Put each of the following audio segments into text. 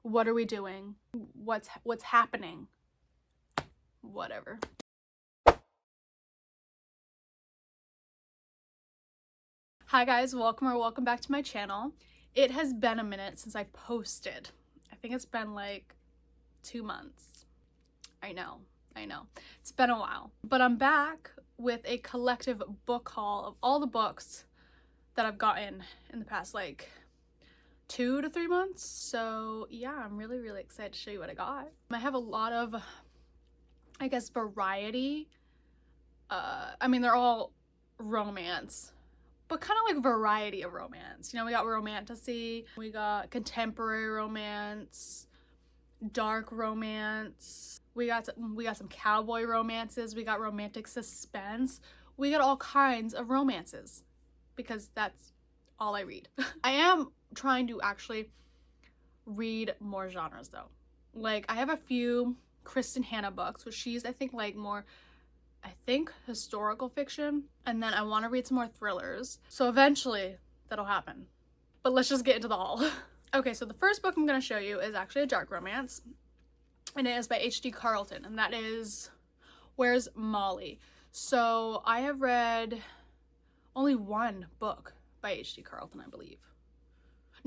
What are we doing? What's happening? Whatever. Hi guys, welcome back to my channel. It has been a minute since I posted. I think it's been like 2 months. I know. It's been a while. But I'm back with a collective book haul of all the books that I've gotten in the past like 2 to 3 months. So yeah, I'm really excited to show you what I got. I have a lot of, I guess, variety. I mean, they're all romance, but kind of like variety of romance. You know, we got romantasy, we got contemporary romance, dark romance, we got some cowboy romances, we got romantic suspense, we got all kinds of romances because that's all I read. I am trying to actually read more genres though. Like, I have a few Kristen Hanna books, which she's I think like more, I think, historical fiction, and then I want to read some more thrillers. So eventually that'll happen. But let's just get into the haul. Okay, so the first book I'm going to show you is actually a dark romance, and it is by H.D. Carlton, and that is Where's Molly? So I have read only one book by H.D. Carlton, I believe.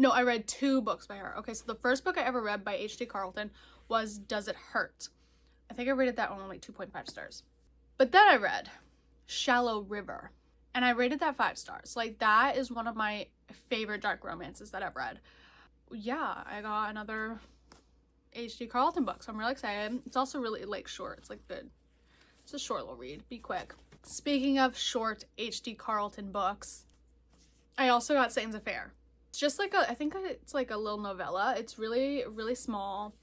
No, I read 2 books by her. Okay, so the first book I ever read by H.D. Carlton was Does It Hurt? I think I rated that one like 2.5 stars. But then I read Shallow River, and I rated that 5 stars. Like, that is one of my favorite dark romances that I've read. Yeah, I got another H.D. Carlton book, so I'm really excited. It's also really like short. It's like good. It's a short little read. Be quick. Speaking of short H.D. Carlton books, I also got Satan's Affair. It's just like I think it's like a little novella. It's really small.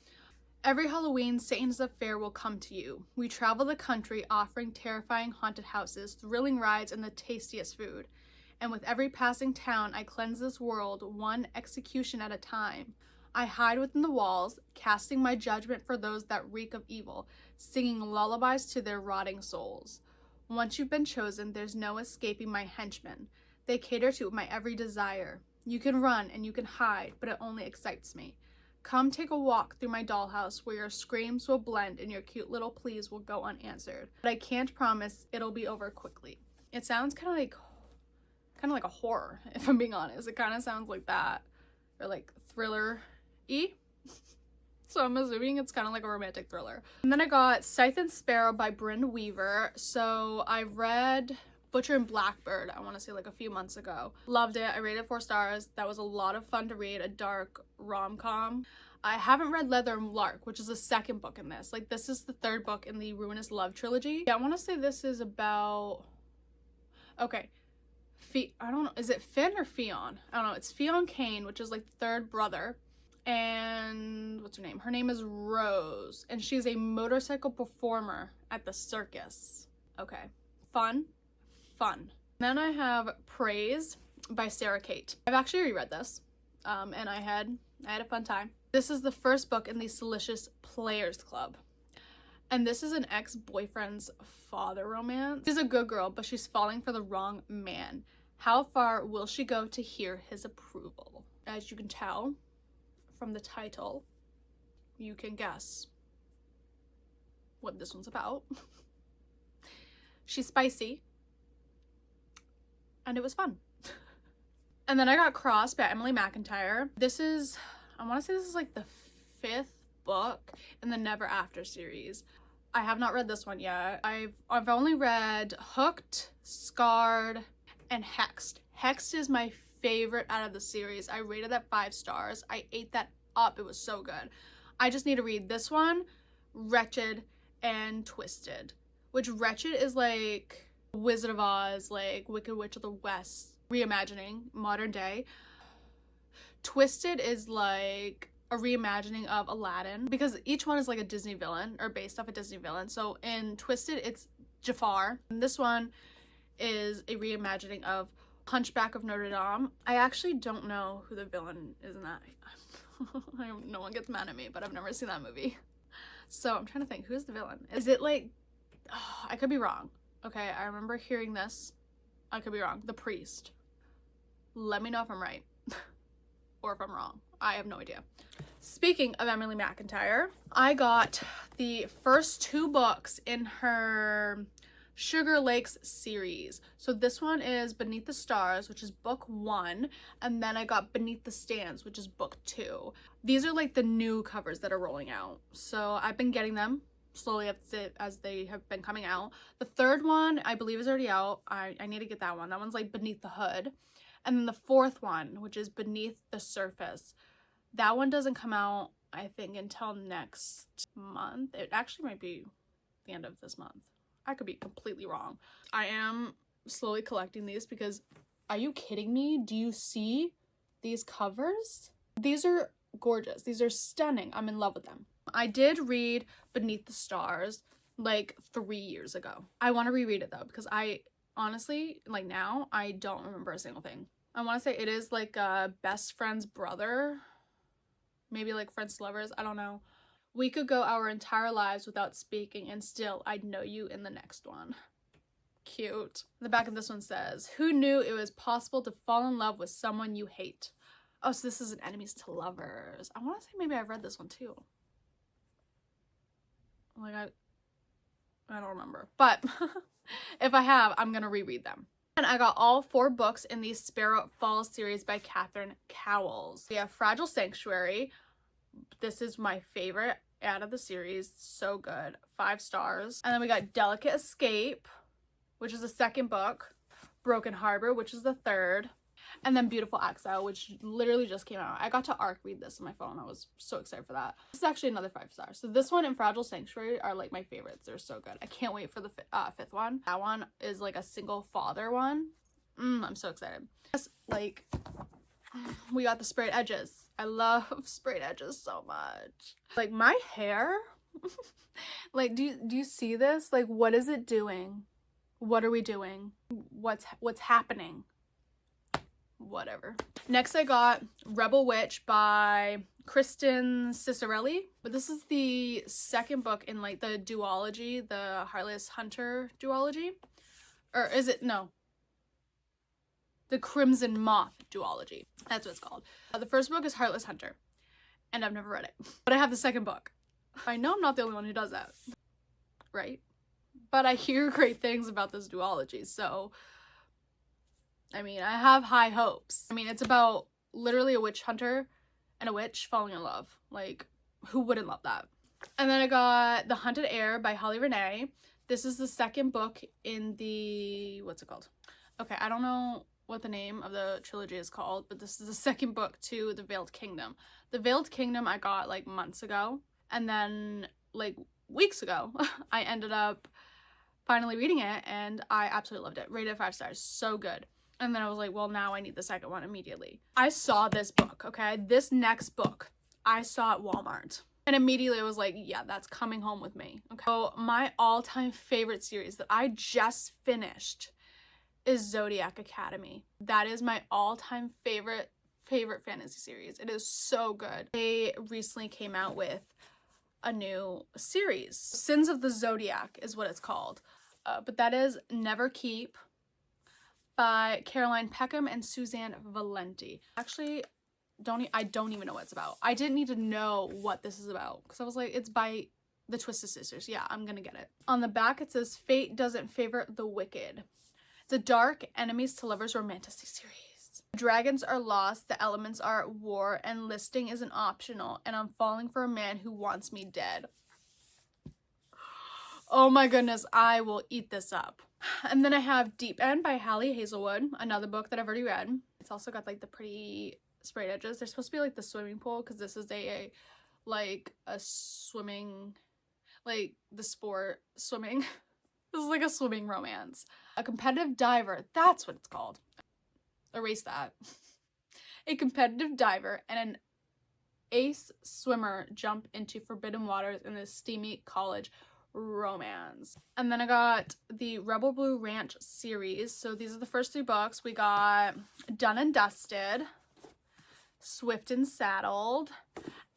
Every Halloween, Satan's Affair will come to you. We travel the country offering terrifying haunted houses, thrilling rides, and the tastiest food. And with every passing town, I cleanse this world, one execution at a time. I hide within the walls, casting my judgment for those that reek of evil, singing lullabies to their rotting souls. Once you've been chosen, there's no escaping my henchmen. They cater to my every desire. You can run and you can hide, but it only excites me. Come take a walk through my dollhouse where your screams will blend and your cute little pleas will go unanswered. But I can't promise it'll be over quickly. It sounds kind of like a horror, if I'm being honest. It kind of sounds like that, or like thriller-y. So I'm assuming it's kind of like a romantic thriller. And then I got Scythe and Sparrow by Bryn Weaver. So I read Butcher and Blackbird, I want to say like a few months ago. Loved it. I rated 4 stars. That was a lot of fun to read, a dark rom-com. I haven't read Leather and Lark, which is the second book in this. Like, this is the 3rd book in the Ruinous Love trilogy. Yeah, I want to say this is about, okay, I don't know, is it Finn or Fionn? I don't know. It's Fionn Kane, which is like the 3rd brother. And what's her name? Her name is Rose, and she's a motorcycle performer at the circus. Okay, fun. Then I have Praise by Sarah Kate. I've actually reread this, and I had a fun time. This is the first book in the Salacious Players Club, and this is an ex-boyfriend's father romance. She's a good girl, but she's falling for the wrong man. How far will she go to hear his approval? As you can tell from the title, you can guess what this one's about. She's spicy, and it was fun. And then I got Cross by Emily McIntyre. This is, I want to say this is like the 5th book in the Never After series. I have not read this one yet. I've only read Hooked, Scarred, and Hexed. Hexed is my favorite out of the series. I rated that 5 stars. I ate that up. It was so good. I just need to read this one, Wretched, and Twisted. Which Wretched is like Wizard of Oz, like Wicked Witch of the West reimagining, modern day. Twisted is like a reimagining of Aladdin, because each one is like a Disney villain or based off a Disney villain. So in Twisted, it's Jafar. And this one is a reimagining of Hunchback of Notre Dame. I actually don't know who the villain is in that. No one gets mad at me, but I've never seen that movie. So I'm trying to think, who's the villain? Is it like, oh, I could be wrong. Okay, I remember hearing this. I could be wrong. The Priest. Let me know if I'm right or if I'm wrong. I have no idea. Speaking of Emily McIntyre, I got the first 2 books in her Sugar Lakes series. So this one is Beneath the Stars, which is book 1, and then I got Beneath the Stands, which is book 2. These are like the new covers that are rolling out. So I've been getting them slowly as they have been coming out. The 3rd one, I believe, is already out. I need to get that one. That one's like Beneath the Hood. And then the 4th one, which is Beneath the Surface. That one doesn't come out, I think, until next month. It actually might be the end of this month. I could be completely wrong. I am slowly collecting these because, are you kidding me? Do you see these covers? These are gorgeous. These are stunning. I'm in love with them. I did read Beneath the Stars like 3 years ago. I want to reread it though because I honestly, like now, I don't remember a single thing. I want to say it is like a best friend's brother. Maybe like friends to lovers, I don't know. We could go our entire lives without speaking and still I'd know you in the next one. Cute. The back of this one says, who knew it was possible to fall in love with someone you hate? Oh, so this is an enemies to lovers. I want to say maybe I've read this one too. Like I don't remember. But if I have, I'm going to reread them. And I got all 4 books in the Sparrow Falls series by Catherine Cowles. We have Fragile Sanctuary. This is my favorite out of the series. So good. 5 stars. And then we got Delicate Escape, which is the 2nd book. Broken Harbor, which is the 3rd. And then Beautiful Exile, which literally just came out. I got to ARC read this on my phone. I was so excited for that. This is actually another 5 stars. So this one and Fragile Sanctuary are like my favorites. They're so good. I can't wait for the 5th one. That one is like a single father one. I'm so excited. Like, we got the sprayed edges. I love sprayed edges so much. Like my hair, like do you see this? Like what is it doing? What are we doing? What's happening? Whatever. Next I got Rebel Witch by Kristen Cicerelli. But this is the 2nd book in like the duology, the Heartless Hunter duology. Or is it? No. The Crimson Moth duology. That's what it's called. The 1st book is Heartless Hunter. And I've never read it. But I have the 2nd book. I know I'm not the only one who does that. Right? But I hear great things about this duology, so I mean, I have high hopes. I mean, it's about literally a witch hunter and a witch falling in love. Like, who wouldn't love that? And then I got The Hunted Heir by Holly Renee. This is the 2nd book in the... what's it called? Okay, I don't know what the name of the trilogy is called, but this is the 2nd book to The Veiled Kingdom. The Veiled Kingdom I got like months ago. And then like weeks ago, I ended up finally reading it and I absolutely loved it. Rated 5 stars. So good. And then I was like, well, now I need the 2nd one immediately. I saw this book, okay? This next book, I saw at Walmart. And immediately I was like, yeah, that's coming home with me. Okay. So my all-time favorite series that I just finished is Zodiac Academy. That is my all-time favorite fantasy series. It is so good. They recently came out with a new series. Sins of the Zodiac is what it's called. But that is Never Keep by Caroline Peckham and Suzanne Valenti. Actually, I don't even know what it's about. I didn't need to know what this is about because I was like, it's by the Twisted Sisters. Yeah, I'm gonna get it. On the back it says, Fate doesn't favor the wicked. It's a dark enemies to lovers romantic series. Dragons are lost, the elements are at war, and listing isn't optional, and I'm falling for a man who wants me dead. Oh my goodness, I will eat this up. And then I have Deep End by Hallie Hazelwood, another book that I've already read. It's also got like the pretty sprayed edges. They're supposed to be like the swimming pool because this is a swimming, like the sport swimming. This is like a swimming romance. A competitive diver, that's what it's called. Erase that. A competitive diver and an ace swimmer jump into forbidden waters in this steamy college romance. And then I got the Rebel Blue Ranch series. So these are the first 3 books. We got Done and Dusted, Swift and Saddled,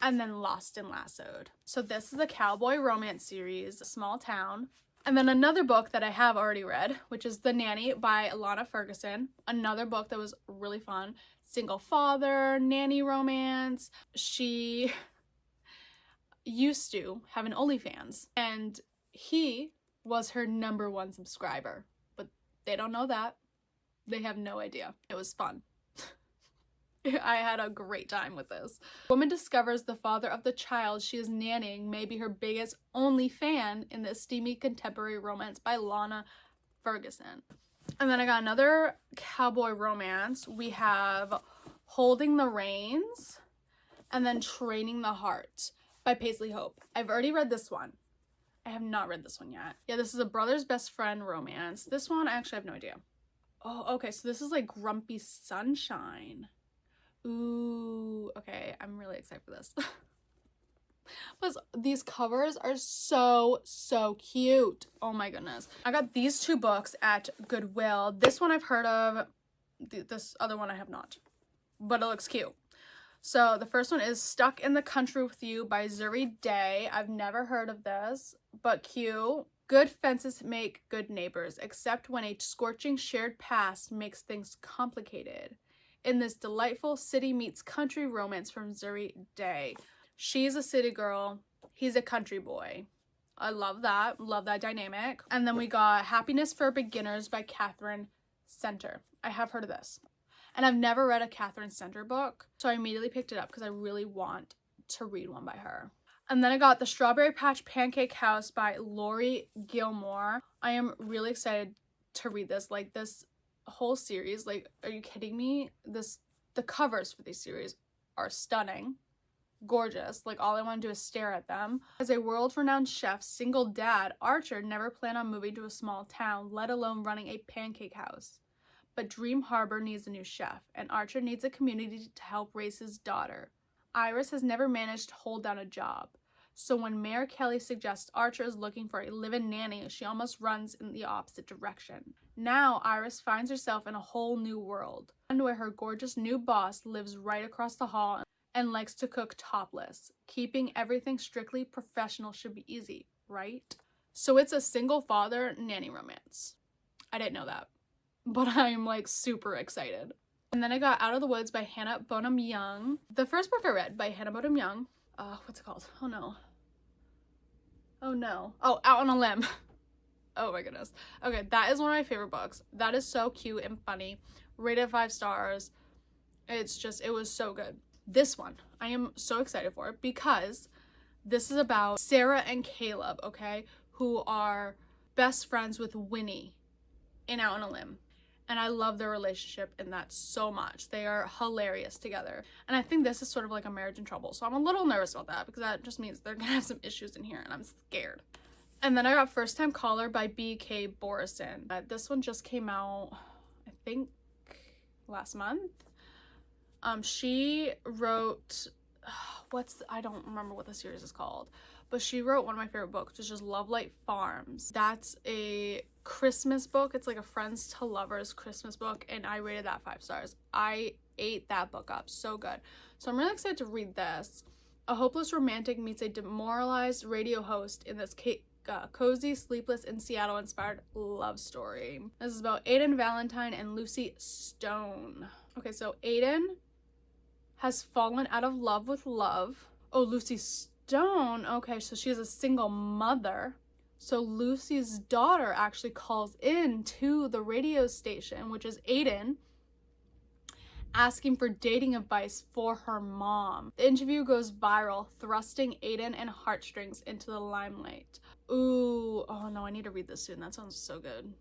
and then Lost and Lassoed. So this is the cowboy romance series, Small Town. And then another book that I have already read, which is The Nanny by Alana Ferguson. Another book that was really fun. Single father, nanny romance. She used to have an OnlyFans, and he was her #1 subscriber. But they don't know that. They have no idea. It was fun. I had a great time with this. Woman discovers the father of the child she is nannying may be her biggest only fan in the steamy contemporary romance by Lana Ferguson. And then I got another cowboy romance. We have Holding the Reins and then Training the Heart by Paisley Hope. I've already read this one. I have not read this one yet. Yeah, this is a brother's best friend romance. This one, I actually have no idea. Oh, okay, so this is like Grumpy Sunshine. Ooh, okay, I'm really excited for this. Plus, these covers are so cute. Oh my goodness. I got these 2 books at Goodwill. This one I've heard of. This other one I have not. But it looks cute. So the first one is Stuck in the Country with You by Zuri Day. I've never heard of this, but cute. Good fences make good neighbors, except when a scorching shared past makes things complicated. In this delightful city meets country romance from Zuri Day. She's a city girl, he's a country boy. I love that dynamic. And then we got Happiness for Beginners by Catherine Center. I have heard of this. And I've never read a Catherine Center book, so I immediately picked it up because I really want to read one by her. And then I got The Strawberry Patch Pancake House by Lori Gilmore. I am really excited to read this. Like, this whole series, like, are you kidding me? The covers for these series are stunning, gorgeous. Like, all I want to do is stare at them. As a world-renowned chef, single dad, Archer never planned on moving to a small town, let alone running a pancake house. But Dream Harbor needs a new chef, and Archer needs a community to help raise his daughter. Iris has never managed to hold down a job, so when Mayor Kelly suggests Archer is looking for a live-in nanny, she almost runs in the opposite direction. Now Iris finds herself in a whole new world, one where her gorgeous new boss lives right across the hall and likes to cook topless. Keeping everything strictly professional should be easy, right? So it's a single father nanny romance. I didn't know that, but I'm like super excited. And then I got Out of the Woods by Hannah Bonham Young. The first book I read by Hannah Bonham Young, what's it called? Oh no. Oh, Out on a Limb. Oh my goodness. Okay, that is one of my favorite books. That is so cute and funny. Rated 5 stars. It was so good. This one, I am so excited for because this is about Sarah and Caleb, okay, who are best friends with Winnie in Out on a Limb. And I love their relationship in that so much. They are hilarious together. And I think this is sort of like a marriage in trouble. So I'm a little nervous about that because that just means they're gonna have some issues in here and I'm scared. And then I got First Time Caller by B.K. Borison. This one just came out, I think, last month. She wrote, I don't remember what the series is called, but she wrote one of my favorite books, which is Love Light Farms. That's a Christmas book. It's like a friends to lovers Christmas book, and I rated that 5 stars. I ate that book up. So good. So I'm really excited to read this. A hopeless romantic meets a demoralized radio host in this cozy, sleepless in Seattle inspired love story. This is about Aiden Valentine and Lucy Stone. Okay, so Aiden has fallen out of love with love. Oh, Lucy Stone. Okay, so she's a single mother. So Lucy's daughter actually calls in to the radio station, which is Aiden, asking for dating advice for her mom. The interview goes viral, thrusting Aiden and heartstrings into the limelight. Ooh, oh no, I need to read this soon. That sounds so good.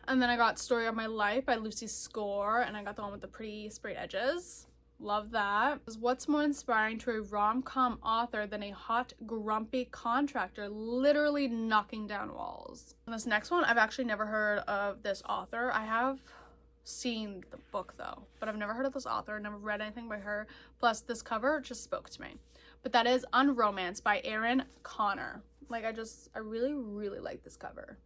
And then I got Story of My Life by Lucy Score, and I got the one with the pretty sprayed edges. Love that. What's more inspiring to a rom-com author than a hot, grumpy contractor literally knocking down walls? And this next one, I've actually never heard of this author. I have seen the book though, but I've never heard of this author, never read anything by her. Plus this cover just spoke to me. But that is Unromance by Erin Connor. Like I really like this cover.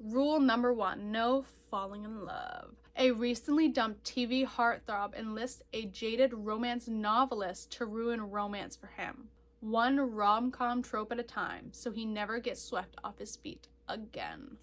Rule number 1, no falling in love. A recently dumped TV heartthrob enlists a jaded romance novelist to ruin romance for him. One rom-com trope at a time, so he never gets swept off his feet again.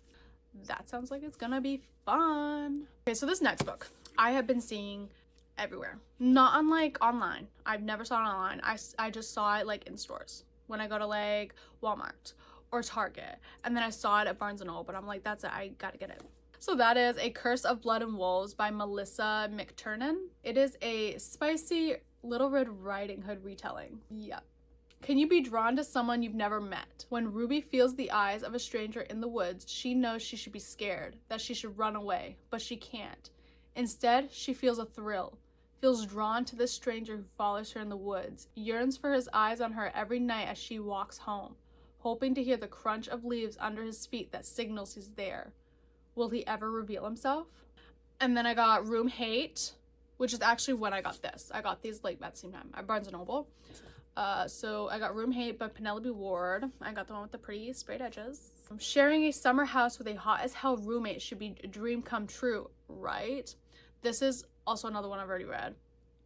That sounds like it's gonna be fun. Okay, so this next book I have been seeing everywhere. Not unlike online. I've never saw it online. I just saw it like in stores. when I go to like Walmart or Target. And then I saw it at Barnes & Noble, but I'm like, that's it, I gotta get it. So that is A Curse of Blood and Wolves by Melissa McTernan. It is a spicy Little Red Riding Hood retelling. Yep. Can you be drawn to someone you've never met? When Ruby feels the eyes of a stranger in the woods, she knows she should be scared, that she should run away, but she can't. Instead, she feels a thrill, feels drawn to this stranger who follows her in the woods, yearns for his eyes on her every night as she walks home, hoping to hear the crunch of leaves under his feet that signals he's there. Will he ever reveal himself? And then I got Room Hate, which is actually when I got this. I got these like at the same time at Barnes & Noble. So I got Room Hate by Penelope Ward. I got the one with the pretty sprayed edges. Sharing a summer house with a hot as hell roommate should be a dream come true, right? This is also another one I've already read.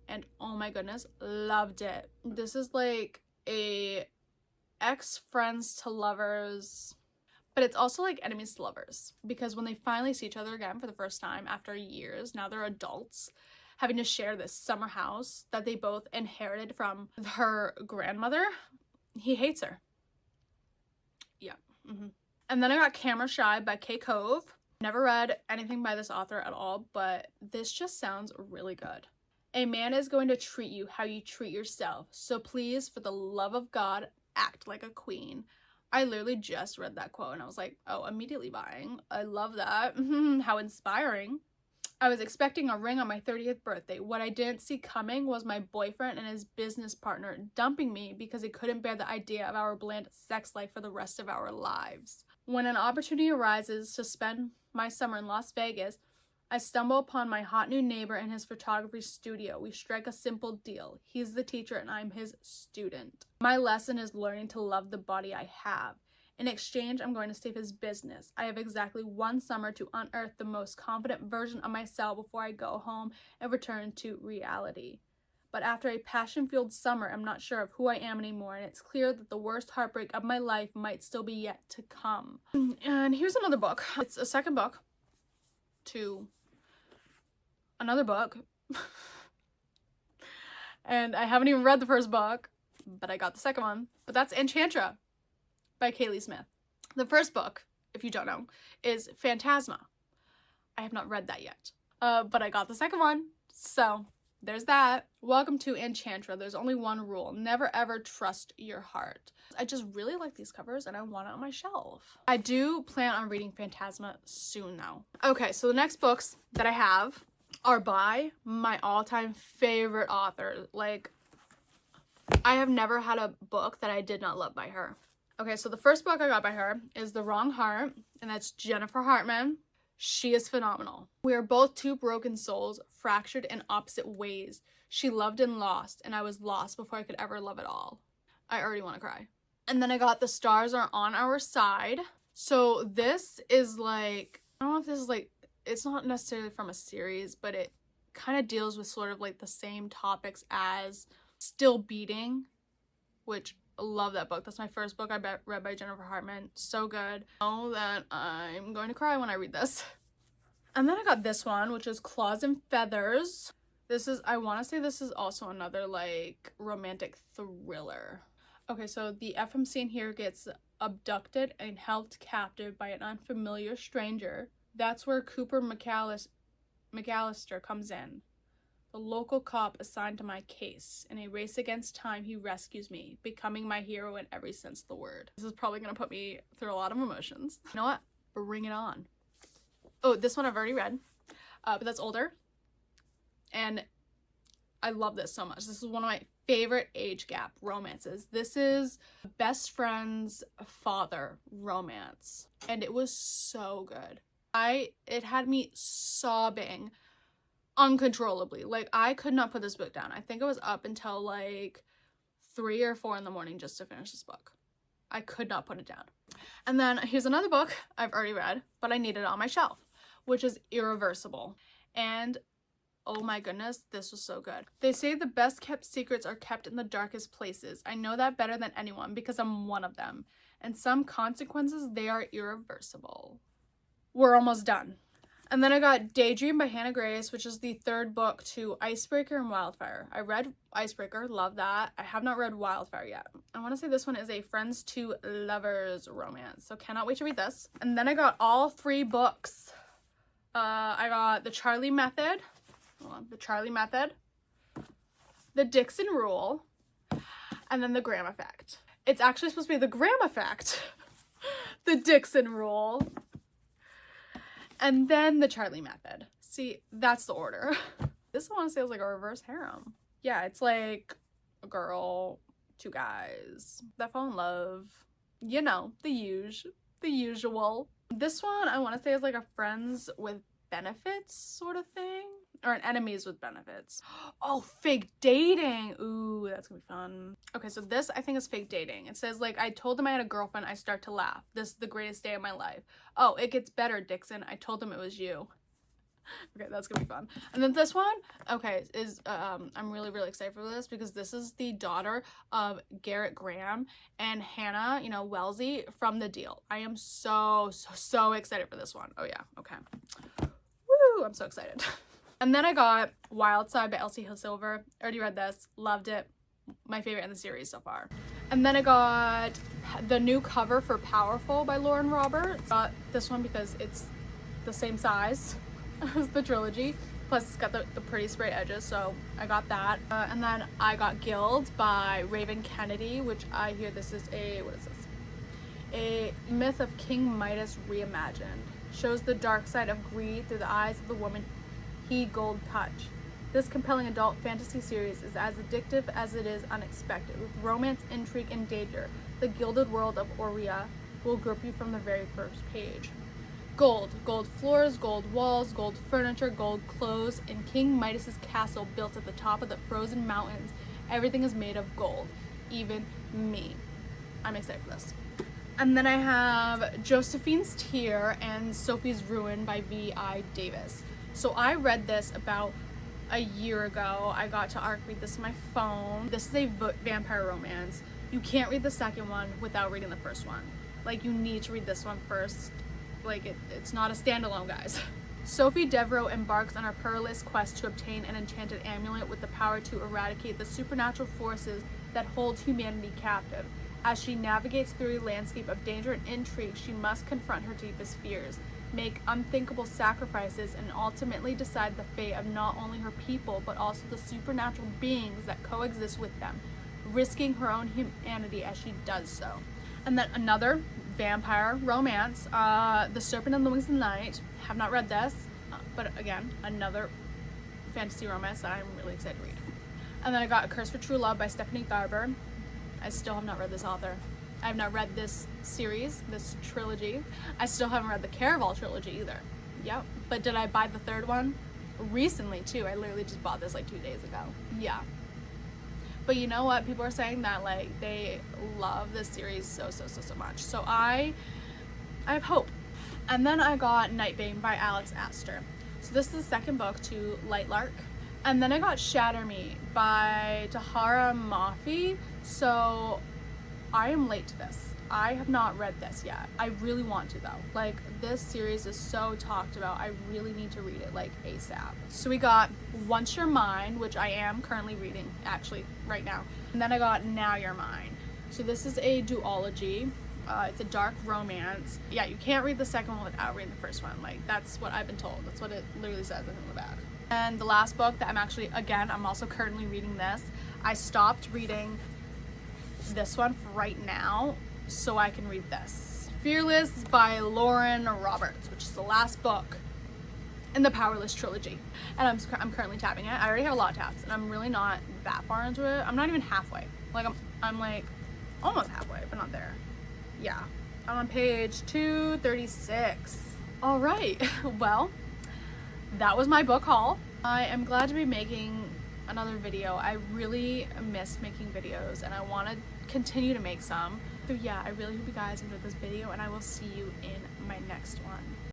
And oh my goodness, loved it. This is like a ex-friends to lovers, but it's also like enemies to lovers, because when they finally see each other again for the first time after years, now they're adults, having to share this summer house that they both inherited from her grandmother, he hates her. Yeah. And then I got Camera Shy by Qotd. Never read anything by this author at all, but this just sounds really good. A man is going to treat you how you treat yourself, so please, for the love of God, act like a queen. I literally just read that quote and I was like, oh, immediately buying. I love that. How inspiring. I was expecting a ring on my 30th birthday. What I didn't see coming was my boyfriend and his business partner dumping me because he couldn't bear the idea of our bland sex life for the rest of our lives. When an opportunity arises to spend my summer in Las Vegas, I stumble upon my hot new neighbor in his photography studio. We strike a simple deal. He's the teacher and I'm his student. My lesson is learning to love the body I have. In exchange, I'm going to save his business. I have exactly one summer to unearth the most confident version of myself before I go home and return to reality. But after a passion-fueled summer, I'm not sure of who I am anymore, and it's clear that the worst heartbreak of my life might still be yet to come. And here's another book. It's a second book to another book. And I haven't even read the first book, but I got the second one. But that's Enchantra by Kaylee Smith. The first book, if you don't know, is Phantasma. I have not read that yet, but I got the second one, so there's that. Welcome to Enchantra. There's only one rule. Never ever trust your heart. I just really like these covers and I want it on my shelf. I do plan on reading Phantasma soon though. Okay, so the next books that I have are by my all-time favorite author. Like, I have never had a book that I did not love by her. Okay, so the first book I got by her is The Wrong Heart, and that's Jennifer Hartman. She is phenomenal. We are both two broken souls, fractured in opposite ways. She loved and lost, and I was lost before I could ever love at all. I already want to cry. And then I got The Stars Are on Our Side. So this is like, I don't know if this is like, it's not necessarily from a series, but it kind of deals with sort of like the same topics as Still Beating, which I love that book. That's my first book I read by Jennifer Hartman. So good. I know that I'm going to cry when I read this. And then I got this one, which is Claws and Feathers. This is, I want to say this is also another like romantic thriller. Okay, so the FMC in here gets abducted and held captive by an unfamiliar stranger. That's where Cooper McAllister comes in, the local cop assigned to my case. In a race against time, he rescues me, becoming my hero in every sense of the word. This is probably going to put me through a lot of emotions. You know what? Bring it on. Oh, this one I've already read, but that's older. And I love this so much. This is one of my favorite age gap romances. This is best friend's father romance, and it was so good. It had me sobbing uncontrollably. Like, I could not put this book down. I think I was up until like 3 or 4 in the morning just to finish this book. I could not put it down. And then here's another book I've already read, but I needed it on my shelf, which is Irreversible. And oh my goodness, this was so good. They say the best kept secrets are kept in the darkest places. I know that better than anyone because I'm one of them. And some consequences, they are irreversible. We're almost done. And then I got Daydream by Hannah Grace, which is the third book to Icebreaker and Wildfire. I read Icebreaker, love that. I have not read Wildfire yet. I want to say this one is a friends to lovers romance, so cannot wait to read this. And then I got all 3 books. I got The Charlie Method, The Dixon Rule, and then The Graham Effect. It's actually supposed to be The Graham Effect, The Dixon Rule, and then The Charlie Method. See, that's the order. This I want to say is like a reverse harem. Yeah, it's like a girl, 2 guys that fall in love. You know, the usual. This one I want to say is like a friends with benefits sort of thing. Or an enemies with benefits. Oh, fake dating. Ooh, that's gonna be fun. Okay, so this I think is fake dating. It says like, I told him I had a girlfriend, I start to laugh. This is the greatest day of my life. Oh, it gets better, Dixon. I told him it was you. Okay, that's gonna be fun. And then this one, okay, is I'm really excited for this because this is the daughter of Garrett Graham and Hannah, you know, Wellesley from The Deal. I am so excited for this one. Oh yeah, okay. Woo, I'm so excited. And then I got Wild Side by Elsie Hill Silver. Already read this, loved it. My favorite in the series so far. And then I got the new cover for Powerful by Lauren Roberts. Got this one because it's the same size as the trilogy. Plus it's got the pretty spray edges, so I got that. And then I got Guild by Raven Kennedy, which I hear this is a, what is this? A myth of King Midas reimagined. Shows the dark side of greed through the eyes of the woman he gold touch. This compelling adult fantasy series is as addictive as it is unexpected. With romance, intrigue, and danger, the gilded world of Aurea will grip you from the very first page. Gold floors, gold walls, gold furniture, gold clothes. In King Midas's castle built at the top of the frozen mountains, everything is made of gold, even me. I'm excited for this. And then I have Josephine's Tear and Sophie's Ruin by V.I. Davis. So I read this about a year ago. I got to ARC read this on my phone. This is a vampire romance. You can't read the second one without reading the first one. Like, you need to read this one first. Like, it's not a standalone, guys. Sophie Devereaux embarks on a perilous quest to obtain an enchanted amulet with the power to eradicate the supernatural forces that hold humanity captive. As she navigates through a landscape of danger and intrigue, she must confront her deepest fears, make unthinkable sacrifices, and ultimately decide the fate of not only her people, but also the supernatural beings that coexist with them, risking her own humanity as she does so. And then another vampire romance, The Serpent and the Wings of the Night. Have not read this, but again, another fantasy romance that I'm really excited to read. And then I got A Curse for True Love by Stephanie Garber. I still have not read this author. I have not read this series, this trilogy. I still haven't read the Caraval trilogy either. Yep. But did I buy the third one? Recently too. I literally just bought this like 2 days ago. Yeah. But you know what? People are saying that like they love this series so much. So I have hope. And then I got Nightbane by Alex Astor. So this is the second book to Light Lark. And then I got Shatter Me by Tahara Mafi. So I am late to this. I have not read this yet. I really want to though. Like, this series is so talked about. I really need to read it like ASAP. So we got Once You're Mine, which I am currently reading actually right now. And then I got Now You're Mine. So this is a duology. It's a dark romance. Yeah, you can't read the second one without reading the first one. Like, that's what I've been told. That's what it literally says in the back. And the last book that I'm also currently reading this. I stopped reading this one right now so I can read this. Fearless by Lauren Roberts, which is the last book in the Powerless trilogy. And I'm currently tapping it. I already have a lot of taps and I'm really not that far into it. I'm not even halfway. Like, I'm like almost halfway, but not there. Yeah, I'm on page 236. All right, well, that was my book haul. I am glad to be making another video. I really miss making videos and I want to continue to make some. So yeah, I really hope you guys enjoyed this video and I will see you in my next one.